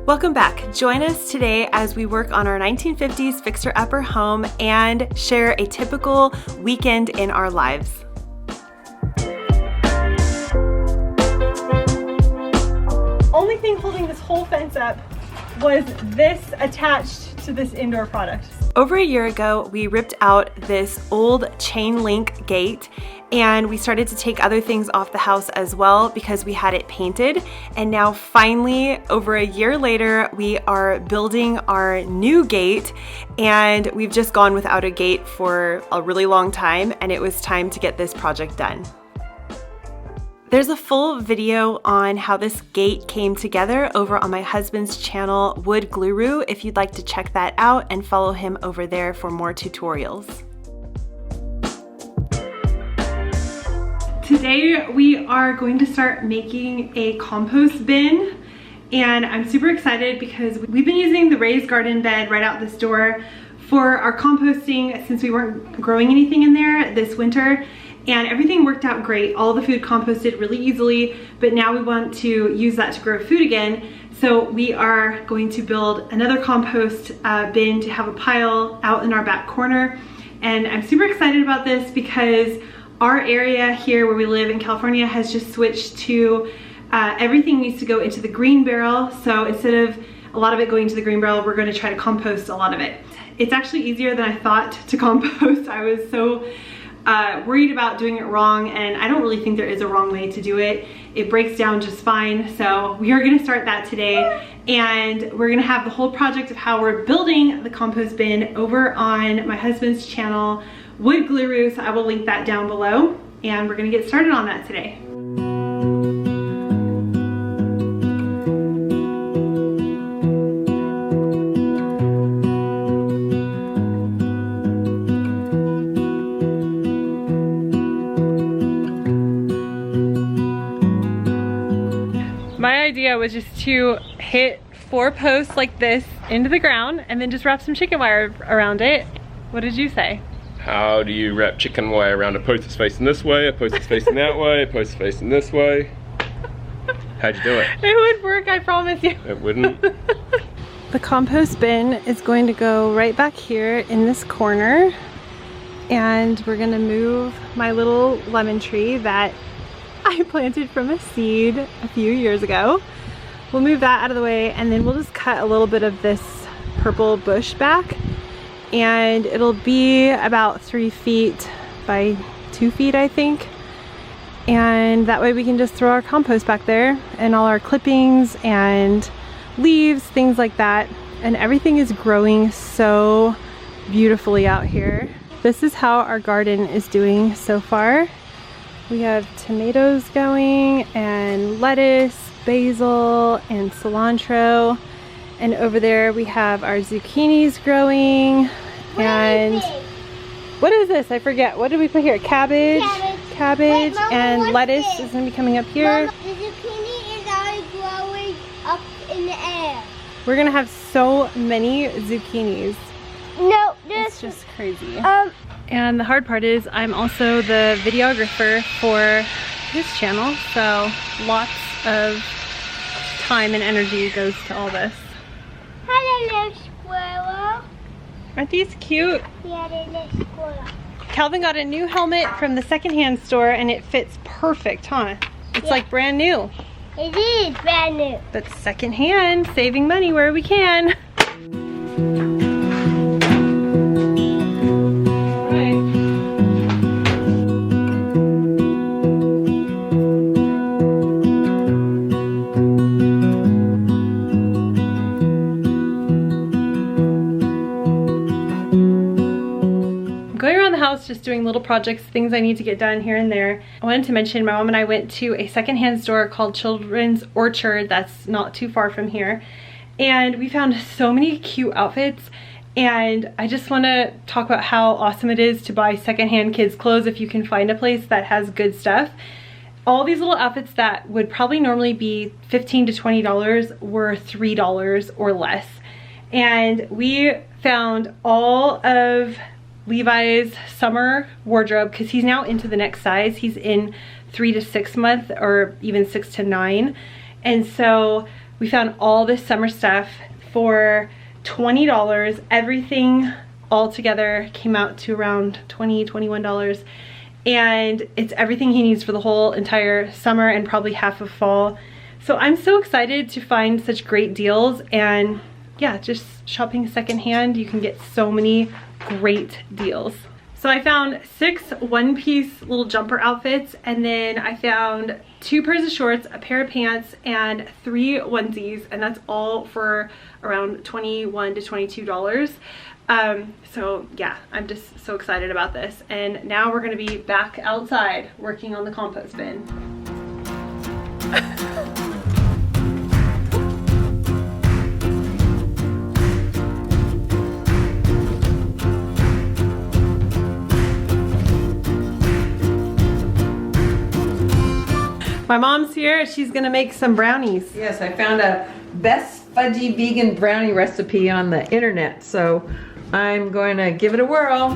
Welcome back. Join us today as we work on our 1950s fixer-upper home and share a typical weekend in our lives. Only thing holding this whole fence up was this attached to this indoor product. Over a year ago, we ripped out this old chain link gate and we started to take other things off the house as well because we had it painted. And now finally, over a year later, we are building our new gate, and we've just gone without a gate for a really long time, and it was time to get this project done. There's a full video on how this gate came together over on my husband's channel, Wood Guru, if you'd like to check that out and follow him over there for more tutorials. Today we are going to start making a compost bin, and I'm super excited because we've been using the raised garden bed right out this door for our composting since we weren't growing anything in there this winter. And everything worked out great. All the food composted really easily, but now we want to use that to grow food again. So we are going to build another compost bin to have a pile out in our back corner. And I'm super excited about this because our area here where we live in California has just switched to everything needs to go into the green barrel. So instead of a lot of it going to the green barrel, we're going to try to compost a lot of it. It's actually easier than I thought to compost. I was so worried about doing it wrong, and I don't really think there is a wrong way to do it. It breaks down just fine. So we are going to start that today, and we're going to have the whole project of how we're building the compost bin over on my husband's channel, Wood Guru. So I will link that down below, and we're going to get started on that today. My idea was just to hit 4 posts like this into the ground and then just wrap some chicken wire around it. What did you say? How do you wrap chicken wire around a post that's facing this way, a post that's facing that way, a post that's facing this way? How'd you do it? It would work, I promise you. It wouldn't? The compost bin is going to go right back here in this corner, and we're gonna move my little lemon tree that I planted from a seed a few years ago. We'll move that out of the way, and then we'll just cut a little bit of this purple bush back, and it'll be about 3 feet by 2 feet, I think. And that way we can just throw our compost back there and all our clippings and leaves, things like that. And everything is growing so beautifully out here. This is how our garden is doing so far. We have tomatoes going, and lettuce, basil, and cilantro. And over there we have our zucchinis growing. And what is this? I forget. What did we put here? Cabbage. Cabbage. Wait, and lettuce is going to be coming up here. Mama, the zucchini is already growing up in the air. We're going to have so many zucchinis. No, it's just crazy. And the hard part is I'm also the videographer for his channel, so lots of time and energy goes to all this. Hello, little squirrel. Aren't these cute? Yeah, they're little squirrel. Calvin got a new helmet from the secondhand store, and it fits perfect, huh? It's like brand new. It is brand new. But secondhand, saving money where we can. Just doing little projects, things I need to get done here and there. I wanted to mention my mom and I went to a secondhand store called Torrens that's not too far from here, and we found so many cute outfits. And I just want to talk about how awesome it is to buy secondhand kids clothes if you can find a place that has good stuff. All these little outfits that would probably normally be $15 to $20 were $3 or less. And we found all of Levi's summer wardrobe because he's now into the next size. He's in 3 to 6 month, or even 6 to 9. And so We found all this summer stuff for $20. Everything all together came out to around $20, $21. And it's everything he needs for the whole entire summer and probably half of fall. So I'm so excited to find such great deals, and yeah, just shopping secondhand, you can get so many great deals. So I found 6 one-piece little jumper outfits, and then I found 2 pairs of shorts, a pair of pants, and 3 onesies, and that's all for around $21 to $22. So yeah, I'm just so excited about this. And now we're gonna be back outside working on the compost bin. My mom's here. She's gonna make some brownies. Yes, I found a best fudgy vegan brownie recipe on the internet, so I'm going to give it a whirl.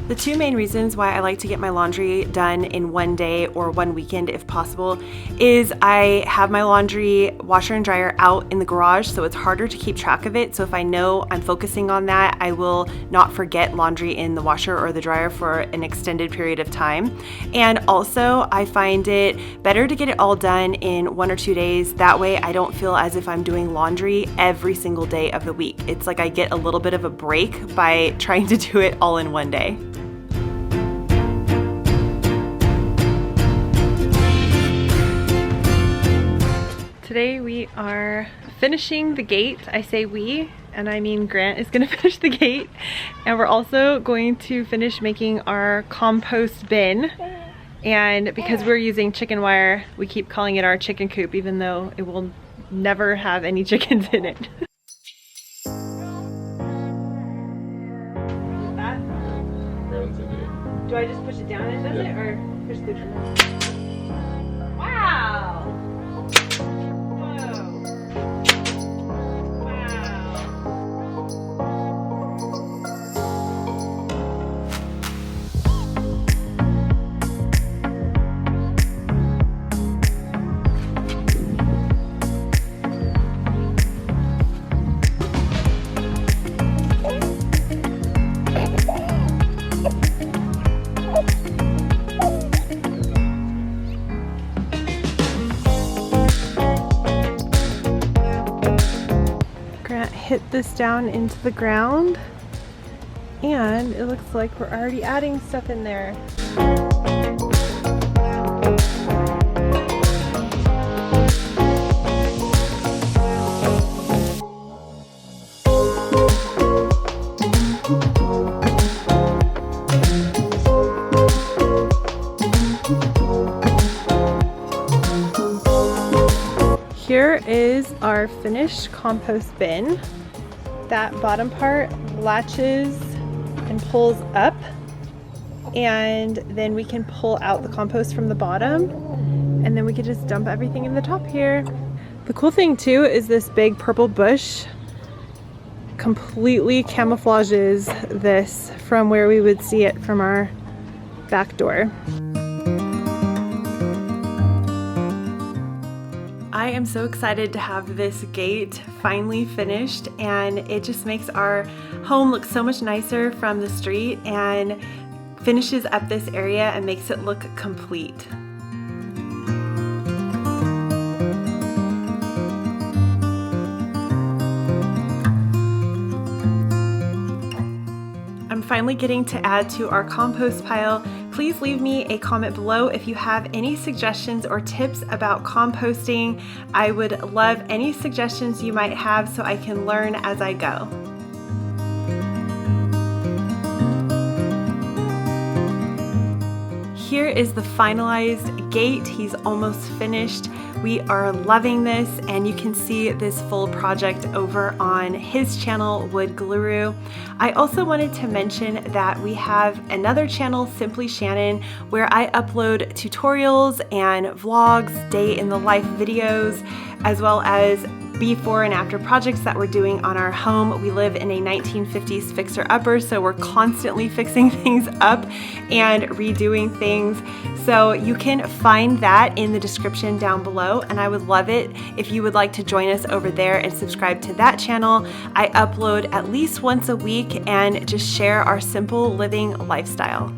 The 2 main reasons why I like to get my laundry done in one day or one weekend if possible is I have my laundry washer and dryer out in the garage, so it's harder to keep track of it. So if I know I'm focusing on that, I will not forget laundry in the washer or the dryer for an extended period of time. And also I find it better to get it all done in 1 or 2 days. That way I don't feel as if I'm doing laundry every single day of the week. It's like I get a little bit of a break by trying to do it all in one day. Today we are finishing the gate. I say we, and I mean Grant is gonna finish the gate. And we're also going to finish making our compost bin. And because we're using chicken wire, we keep calling it our chicken coop, even though it will never have any chickens in it. Do I just push it down and it does it, or push the remote? Wow! Hit this down into the ground, and it looks like we're already adding stuff in there. Here is our finished compost bin. That bottom part latches and pulls up, and then we can pull out the compost from the bottom, and then we can just dump everything in the top here. The cool thing too is this big purple bush completely camouflages this from where we would see it from our back door. I am so excited to have this gate finally finished, and it just makes our home look so much nicer from the street and finishes up this area and makes it look complete. I'm finally getting to add to our compost pile. Please leave me a comment below if you have any suggestions or tips about composting. I would love any suggestions you might have so I can learn as I go. Here is the finalized gate. He's almost finished. We are loving this, and you can see this full project over on his channel, Wood Guru. I also wanted to mention that we have another channel, Simply Shannon, where I upload tutorials and vlogs, day in the life videos, as well as before and after projects that we're doing on our home. We live in a 1950s fixer-upper, so we're constantly fixing things up and redoing things. So you can find that in the description down below, and I would love it if you would like to join us over there and subscribe to that channel. I upload at least once a week and just share our simple living lifestyle.